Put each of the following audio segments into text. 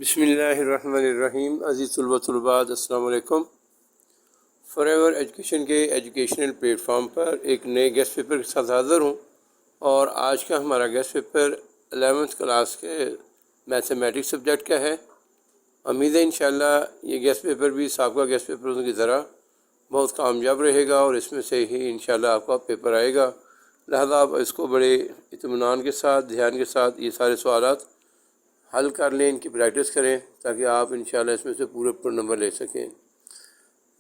بسم اللہ الرحمن الرحیم۔ عزیز طلباء طلبات السلام علیکم۔ فوریور ایجوکیشن کے ایجوکیشنل پلیٹ فارم پر ایک نئے گیسٹ پیپر کے ساتھ حاضر ہوں، اور آج کا ہمارا گیسٹ پیپر 11th کلاس کے میتھمیٹکس سبجیکٹ کا ہے۔ امید ہے انشاءاللہ یہ گیسٹ پیپر بھی سابقہ گیسٹ پیپروں کی طرح بہت کامیاب رہے گا، اور اس میں سے ہی انشاءاللہ آپ کا پیپر آئے گا۔ لہذا آپ اس کو بڑے اطمینان کے ساتھ، دھیان کے ساتھ یہ سارے سوالات حل کر لیں، ان کی پریکٹس کریں، تاکہ آپ انشاءاللہ اس میں سے پورے نمبر لے سکیں۔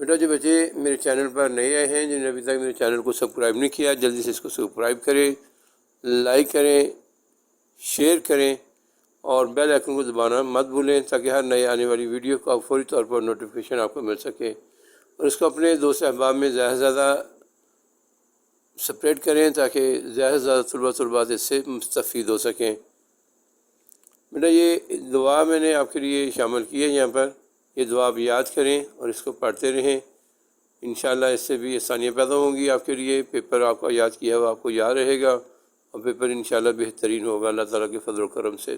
بیٹا جو بچے میرے چینل پر نئے آئے ہیں، جنہوں نے ابھی تک میرے چینل کو سبسکرائب نہیں کیا، جلدی سے اس کو سبسکرائب کریں، لائک کریں، شیئر کریں، اور بیل آئیکن کو دبانا مت بھولیں، تاکہ ہر نئے آنے والی ویڈیو کا فوری طور پر نوٹیفیکیشن آپ کو مل سکے، اور اس کو اپنے دوست احباب میں زیادہ سے زیادہ سپریڈ کریں، تاکہ زیادہ سے زیادہ طلباء اس سے مستفید ہو سکیں۔ بیٹا یہ دعا میں نے آپ کے لیے شامل کی ہے یہاں پر، یہ دعا آپ یاد کریں اور اس کو پڑھتے رہیں، انشاءاللہ اس سے بھی آسانیاں پیدا ہوں گی آپ کے لیے۔ پیپر آپ کا یاد کیا ہوا آپ کو یاد رہے گا، اور پیپر انشاءاللہ بہترین ہوگا اللہ تعالیٰ کے فضل و کرم سے۔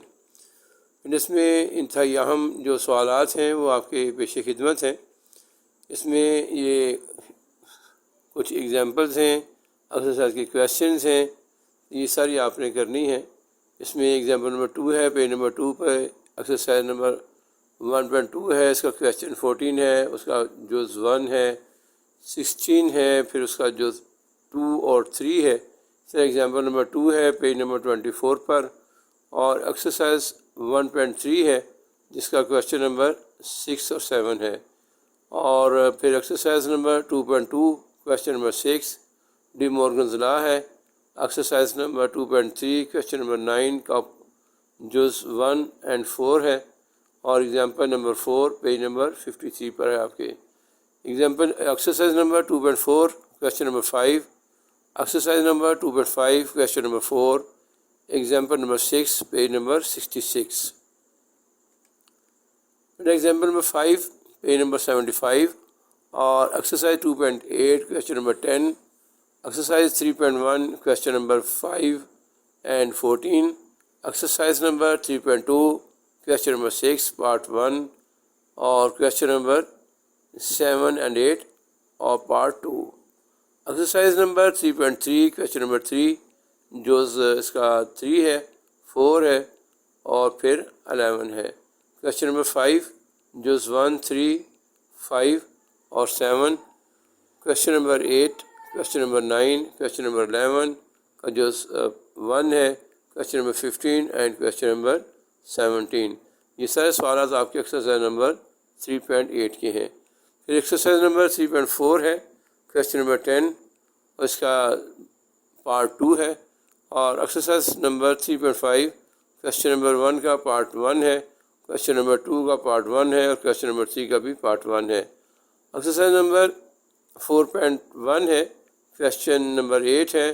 اس میں انتہائی اہم جو سوالات ہیں وہ آپ کے پیش خدمت ہیں۔ اس میں یہ کچھ ایگزامپلز ہیں، ایکسرسائز کے کویشچنز ہیں، یہ ساری آپ نے کرنی ہے۔ اس میں ایگزامپل نمبر 2 ہے، پیج نمبر 2 پہ ایکسرسائز نمبر 1.2 ہے، اس کا کویشچن 14 ہے، اس کا جز 1 ہے، 16 ہے، پھر اس کا جز 2 اور 3 ہے۔ اس ایگزامپل نمبر 2 ہے پیج نمبر 24 پر، اور ایکسرسائز 1.3 ہے جس کا کویشچن نمبر 6 اور 7 ہے، اور پھر exercise number 2.2 question number 6 De Morgan's law ہے۔ ایکسرسائز نمبر 2.3 کویشچن نمبر 9 کا جز 1 اور 4 ہے، اور ایگزامپل نمبر 4 پیج نمبر 53 پر ہے آپ کے۔ Exercise number 2.4 question number 5، exercise number 2.5 question number 4، example number 6 page number 66۔ Example number 5 page number 75، اور exercise 2.8 question number 10، exercise 3.1 question number 5 اور 14، exercise number 3.2 question number 6 part 1، اور question number 7 اور 8 اور part 2۔ Exercise number 3.3 question number 3 جوز اس کا 3 ہے، 4 ہے، اور پھر 11 ہے۔ کویشچن نمبر 5 جوز 1، 3، 5 اور 7۔ Question number 8، question number 9، question number 11 کا جوز 1 ہے، کویشچن نمبر 15 اور کویشچن نمبر 17۔ یہ سارے سوالات آپ کے ایکسرسائز نمبر 3.8 کے ہیں۔ پھر ایکسرسائز نمبر 3.4 ہے، کویشچن نمبر 10، اس کا پارٹ 2 ہے، اور ایکسرسائز نمبر 3.5 کویشچن نمبر 1 کا پارٹ 1 ہے، کویشچن نمبر 2 کا پارٹ 1 ہے، اور کویشچن نمبر 3 کا بھی پارٹ 1 ہے۔ ایکسرسائز نمبر 4.1 ہے، کویشچن نمبر 8 ہے،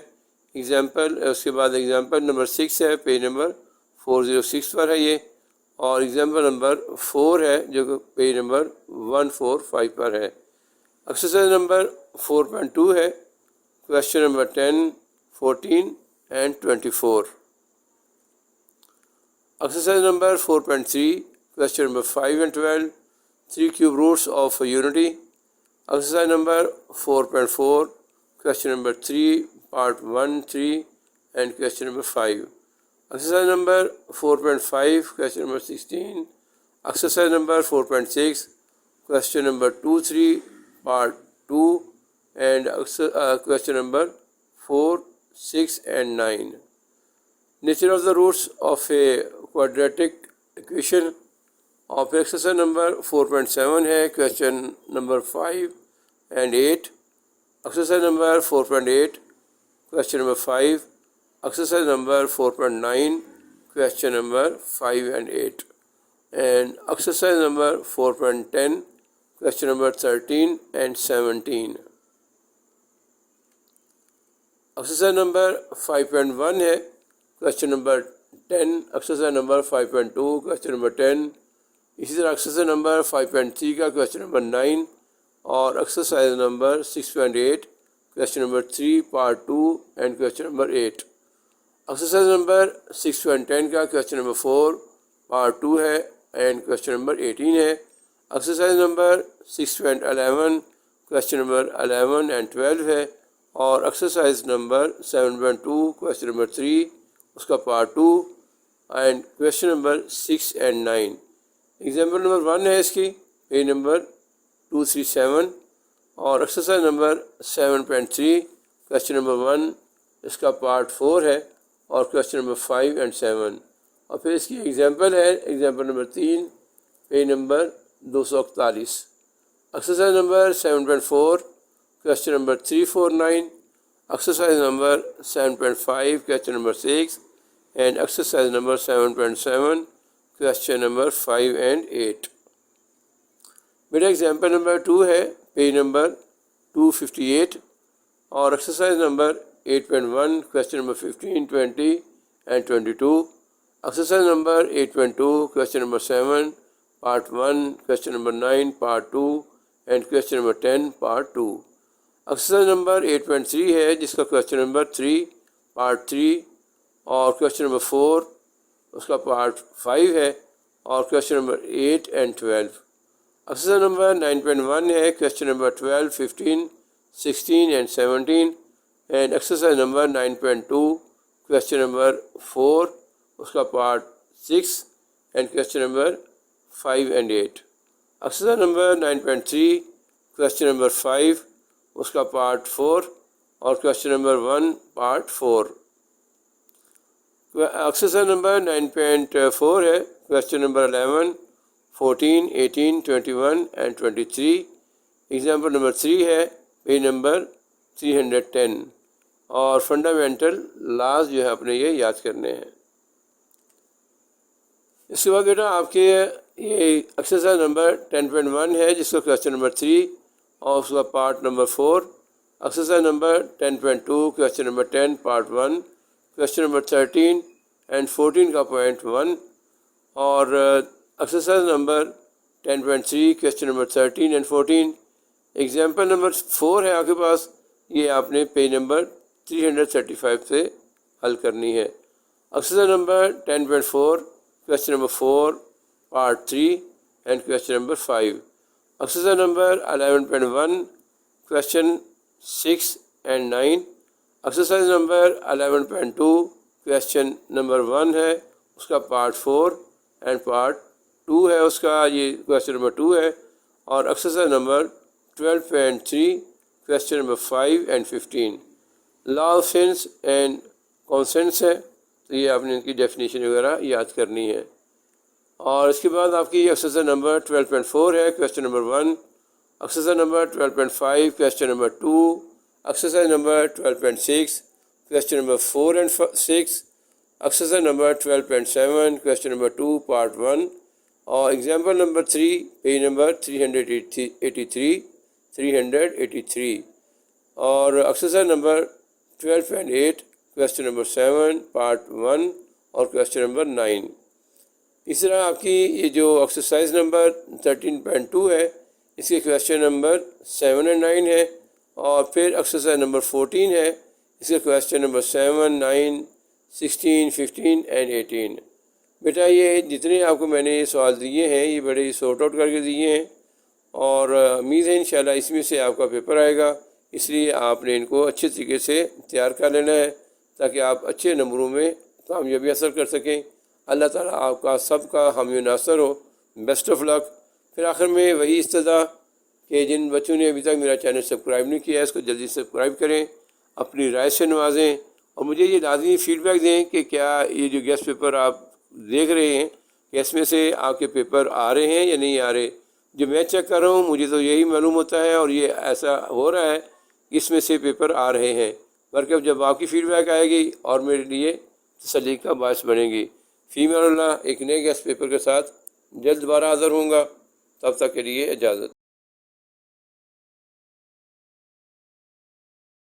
اس کے بعد ایگزامپل نمبر 6 ہے، پیج نمبر 406 پر ہے یہ، اور ایگزامپل نمبر 4 ہے جو کہ پیج نمبر 145 پر ہے۔ ایکسرسائز نمبر 4.2 ہے، کویشچن نمبر 10، 14 اور 24۔ ایکسرسائز نمبر 4.3 کویشچن نمبر 5 اور 12، 3 cube roots of unity. Exercise number 4.4 question number 3 part 1، 3 اور question number 5۔ Exercise number 4.5 question number 16۔ Exercise number 4.6 question number 2، 3 part 2 اور question number 4، 6 اور 9۔ Nature of the roots of a quadratic equation. اور پھر exercise number 4.7 ہے، question number 5 اور 8۔ Exercise number 4.8 question number 5، exercise number 4.9 question number 5 اور 8، and exercise number 4.10 question number 13 اور 17۔ Exercise number 5.1 ہے، question number 10، exercise number 5.2 question number 10، اسی طرح exercise number 5.3 کا کویشچن نمبر 9، اور exercise number 6.8 question number 3 part 2 اور question number 8۔ Exercise number 6.10 کا question number 4 part 2 ہے، اینڈ کویشچن نمبر 18 ہے. Exercise number 6.11 question number 11 and 12 ہے. اور ایکسرسائز نمبر 7.2 کویشچن نمبر 3 اس کا part 2 and question number 6 and 9. Example number 1 ہے اس کی page number 237. اور ایکسرسائز نمبر 7.3 کویشچن نمبر 1 اس کا پارٹ 4 ہے اور کویشچن نمبر 5 اینڈ 7. اور پھر اس کی ایگزامپل ہے example number 3 page number 241. Exercise number 7.4 question number 349. Exercise number 7.5 question number 6 and exercise number 7.7 question number 5 and 8. میرا ایگزامپل نمبر 2 ہے پیج نمبر 258. اور exercise number 8.1 question number 15, 20 and 22. Exercise number 8.2 question number 7 part 1, question number 9 part 2 and question number 10 part 2. Exercise number 8.3 ہے جس کا question number 3 part 3 اور question number 4 اس کا part 5 ہے اور question number 8 and 12. Exercise number 9.1 ہے question number 12, 15, 16 and 17 and exercise number 9.2 question number 4 اس کا part 6 and question number 5 and 8. Exercise number 9.3 question number 5 اس کا پارٹ 4 اور question number 1 part 4. Exercise number 9.4 ہے question number 11, 14, 18, 21 and 23. Example number 3 ہے page number 310. اور fundamental laws جو ہے اپنے یہ یاد کرنے ہیں. اس کے بعد بیٹا آپ کے یہ ایکسرسائز نمبر 10.1 ہے جس کا کویشچن نمبر 3 اور اس کا part number 4. Exercise number 10.2 question number 10 part 1, question number 13 and 14 کا پوائنٹ 1. اور exercise number 10.3 question number 13 and 14. Example number 4 ہے آپ کے پاس, یہ آپ نے پیج نمبر 335 سے حل کرنی ہے. Exercise number 10.4 question number 4 part 3 and question number 5. Exercise number 11.1 question 6 and 9. Exercise number 11.2 question number 1 ہے اس کا پارٹ 4 اینڈ پارٹ 2 ہے اس کا, یہ کویشچن نمبر 2 ہے. اور exercise number 12.3 question number 5 and 15. Law of sense and consensus ہے, تو یہ آپ نے ان کی ڈیفینیشن وغیرہ یاد کرنی ہے. اور اس کے بعد آپ کی ایکسرسائز نمبر 12.4 ہے question number 1. Exercise number 12.5 question number 2. Exercise number 12.6 question number 4 and 6. Exercise number 12.7 question number 2 part 1. اور ایگزامپل نمبر 3 پیج نمبر 383. اور exercise number 12.8 question number 7 part 1 اور کویشچن نمبر 9. اس طرح آپ کی یہ جو ایکسرسائز نمبر 13.2 ہے اس کے کویشچن نمبر 7 اینڈ 9 ہے. اور پھر ایکسرسائز نمبر 14 ہے اس کے کویشچن نمبر 7, 9, 16, 15 اینڈ 18. بیٹا یہ جتنے آپ کو میں نے یہ سوال دیے ہیں یہ بڑے سارٹ آؤٹ کر کے دیے ہیں اور امید ہے انشاءاللہ اس میں سے آپ کا پیپر آئے گا. اس لیے آپ نے ان کو اچھے طریقے سے تیار کر لینا ہے تاکہ آپ اچھے نمبروں میں کامیابی حاصل کر سکیں. اللہ تعالیٰ آپ کا سب کا حامی و ناصر ہو. بیسٹ آف لک. پھر آخر میں وہی استدعا کہ جن بچوں نے ابھی تک میرا چینل سبسکرائب نہیں کیا ہے اس کو جلدی سبسکرائب کریں, اپنی رائے سے نوازیں اور مجھے یہ لازمی فیڈ بیک دیں کہ کیا یہ جو گیسٹ پیپر آپ دیکھ رہے ہیں کہ اس میں سے آپ کے پیپر آ رہے ہیں یا نہیں آ رہے. جو میں چیک کر رہا ہوں مجھے تو یہی معلوم ہوتا ہے اور یہ ایسا ہو رہا ہے کہ اس میں سے پیپر آ رہے ہیں. بلکہ جب آپ کی فیڈ بیک آئے گی اور میرے لیے تسلی کا باعث بنے گی. فی امان اللہ ایک نئے گیسٹ پیپر کے ساتھ جلد دوبارہ حاضر ہوں گا. تب تک کے لیے اجازت.